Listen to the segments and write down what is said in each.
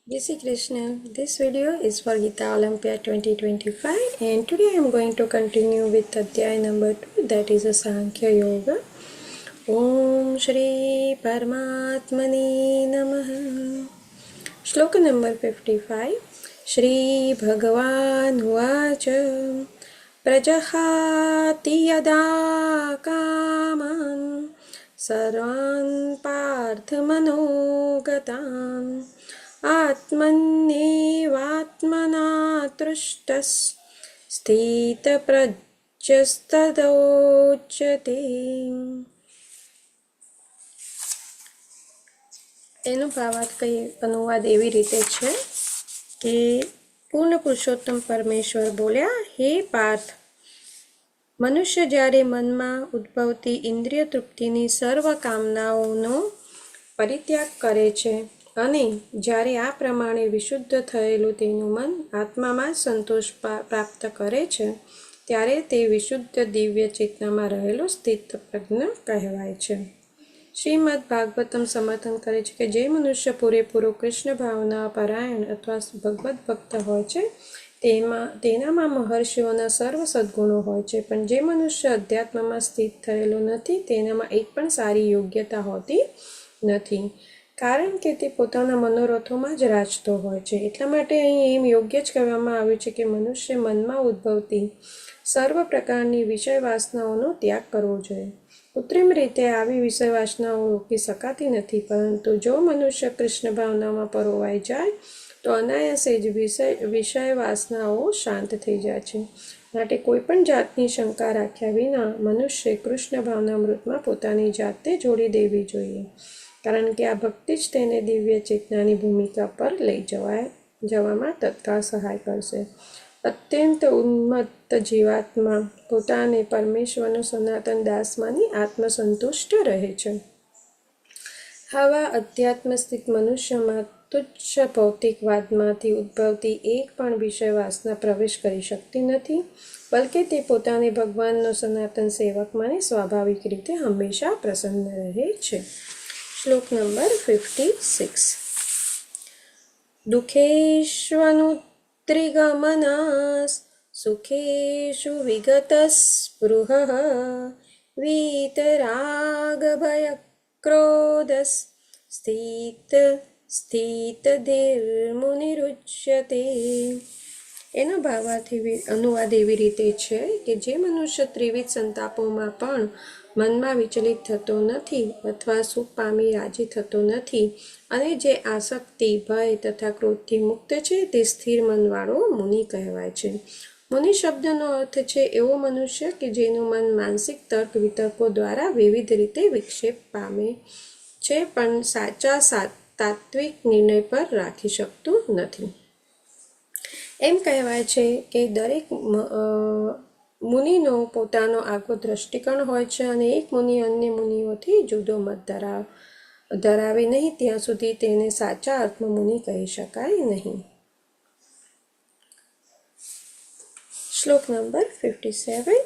Jai Shri Krishna. This video is for Gita Olympiad 2025 and today I am going to continue with Adhyay number 2, that is a Sankhya Yoga. Om Shri Paramatmane Namaha. Shloka number 55. Shri Bhagavan Uvacha Prajahati Yada Kaman Sarvan Parthamanogatam आत्मन्येवात्मना तुष्टः સ્થિતપ્રજ્ઞસ્તદોચ્યતે. એનો ભાવાર્થ કઈ અનુવાદ એવી રીતે છે કે પૂર્ણ પુરુષોત્તમ પરમેશ્વર બોલ્યા, હે પાર્થ, મનુષ્ય જ્યારે મનમાં ઉદ્ભવતી ઇન્દ્રિય તૃપ્તિની સર્વ કામનાઓનો પરિત્યાગ કરે છે અને જ્યારે આ પ્રમાણે વિશુદ્ધ થયેલું તેનું મન આત્મામાં સંતોષ પ્રાપ્ત કરે છે ત્યારે તે વિશુદ્ધ દિવ્ય ચેતનામાં રહેલો સ્થિત પ્રજ્ઞ કહેવાય છે. શ્રીમદ ભાગવતમ સમર્થન કરે છે કે જે મનુષ્ય પૂરેપૂરો કૃષ્ણ ભાવના પરાયણ અથવા ભગવદ્ ભક્ત હોય છે તેનામાં મહર્ષિઓના સર્વ સદ્ગુણો હોય છે, પણ જે મનુષ્ય અધ્યાત્મમાં સ્થિત થયેલો નથી તેનામાં એક પણ સારી યોગ્યતા હોતી નથી, કારણ કે તે પોતાના મનોરથોમાં જ રાચતો હોય છે. એટલા માટે અહીં એમ યોગ્ય જ કહેવામાં આવ્યું છે કે મનુષ્ય મનમાં ઉદ્ભવતી સર્વ પ્રકારની વિષય વાસનાઓનો ત્યાગ કરવો જોઈએ. કૃત્રિમ રીતે આવી વિષય વાસનાઓ રોકી શકાતી નથી, પરંતુ જો મનુષ્ય કૃષ્ણ ભાવનામાં પરોવાઈ જાય તો અનાયાસે જ વિષય વાસનાઓ શાંત થઈ જાય છે. માટે કોઈ પણ જાતની શંકા રાખ્યા વિના મનુષ્ય કૃષ્ણ ભાવનામૃતમાં પોતાની જાતે જોડી દેવી જોઈએ, કારણ કે આ ભક્તિ જ તેને દિવ્ય ચેતનાની ભૂમિકા પર લઈ જવામાં તત્કાળ સહાય કરશે. અત્યંત ઉન્મત્ત જીવાત્મા પોતાને પરમેશ્વરનો સનાતન દાસ માની આત્મસંતુષ્ટ રહે છે. આવા અધ્યાત્મ સ્થિત મનુષ્યમાં તુચ્છ ભૌતિકવાદમાંથી ઉદ્ભવતી એક પણ વિષય વાસના પ્રવેશ કરી શકતી નથી, બલકે તે પોતાને ભગવાનનો સનાતન સેવક માની સ્વાભાવિક રીતે હંમેશા પ્રસન્ન રહે છે. શ્લોક નંબર 56. દુઃખેષ્વનુત્રિગમનાસ સુખેષુ વિગતસ્પૃહઃ વીતરાગભયક્રોધસ સ્થિતધીર્મુનિરુચ્યતે. એનો ભાવાર્થ અનુવાદ એવી રીતે છે કે જે મનુષ્ય ત્રિવિધ સંતાપોમાં પણ મનમાં વિચલિત થતો નથી અથવા સુખ પામી રાજી થતો નથી અને જે આસક્તિ, ભય તથા ક્રોધથી મુક્ત છે તે સ્થિર મનવાળો મુનિ કહેવાય છે. મુનિ શબ્દનો અર્થ છે એવો મનુષ્ય કે જેનું મન માનસિક તર્ક વિતર્કો દ્વારા વિવિધ રીતે વિક્ષેપ પામે છે પણ સાચા તાત્વિક નિર્ણય પર રાખી શકતું નથી. એમ કહેવાય છે કે દરેક મુનિનો પોતાનો આગવો દ્રષ્ટિકોણ હોય છે અને એક મુનિ અન્ય મુનિઓથી જુદો મત ધરાવે નહીં ત્યાં સુધી તેને સાચા અર્થમાં મુનિ કહી શકાય નહીં. શ્લોક નંબર 57.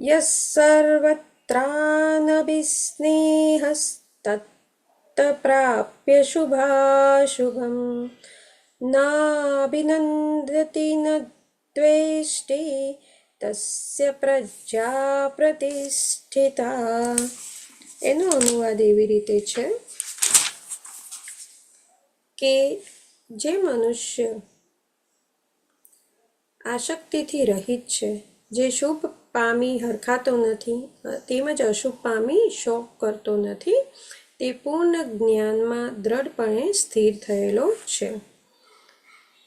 યસ સર્વત્રાનભિસ્નેહસ્તત્ પ્રાપ્ય શુભાશુભમ નાભિનંદતિ ન દ્વેષ્ટિ તસ્ય પ્રજ્ઞા પ્રતિષ્ઠિતા. એનો અનુવાદ એવી રીતે છે કે જે મનુષ્ય આસક્તિથી રહિત છે, જે શુભ પામી હરખાતો નથી તેમજ અશુભ પામી શોક કરતો નથી, તે પૂર્ણ જ્ઞાનમાં દ્રઢપણે સ્થિર થયેલો છે.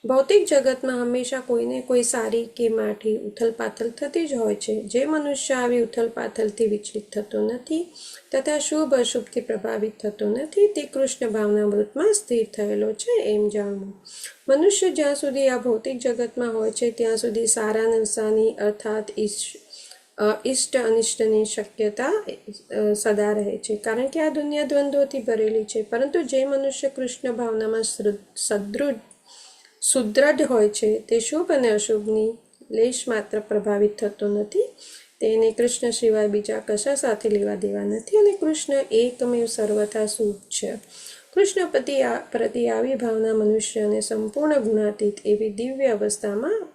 ભૌતિક જગતમાં હંમેશા કોઈને કોઈ સારી કે માઠી ઉથલપાથલ થતી જ હોય છે. જે મનુષ્ય આવી ઉથલપાથલથી વિચલિત થતો નથી તથા શુભ અશુભથી પ્રભાવિત થતો નથી તે કૃષ્ણ ભાવનામૃતમાં સ્થિર થયેલો છે એમ જાણવું. મનુષ્ય જ્યાં સુધી આ ભૌતિક જગતમાં હોય છે ત્યાં સુધી સારા નરસાની અર્થાત ઇષ્ટ અનિષ્ટની શક્યતા સદા રહે છે, કારણ કે આ દુનિયા દ્વંદ્વોથી ભરેલી છે. પરંતુ જે મનુષ્ય કૃષ્ણ ભાવનામાં સુદૃઢ હોય છે તે શુભ અને અશુભની લેશ માત્ર પ્રભાવિત થતો નથી. તેને કૃષ્ણ સિવાય બીજા કશા સાથે લેવા દેવા નથી અને કૃષ્ણ એકમેવ સર્વથા શુભ છે. કૃષ્ણ પ્રતિ આવી ભાવના મનુષ્યને સંપૂર્ણ ગુણાતીત એવી દિવ્ય અવસ્થામાં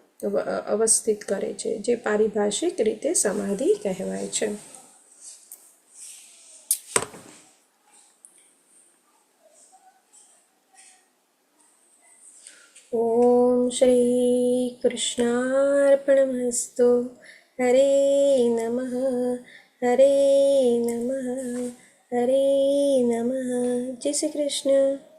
અવસ્થિત કરે છે, જે પારિભાષિક રીતે સમાધિ કહેવાય છે. ઓમ શ્રી કૃષ્ણાર્પણમસ્તુ. હરે નમઃ. હરે નમઃ. હરે નમઃ. જય શ્રી કૃષ્ણ.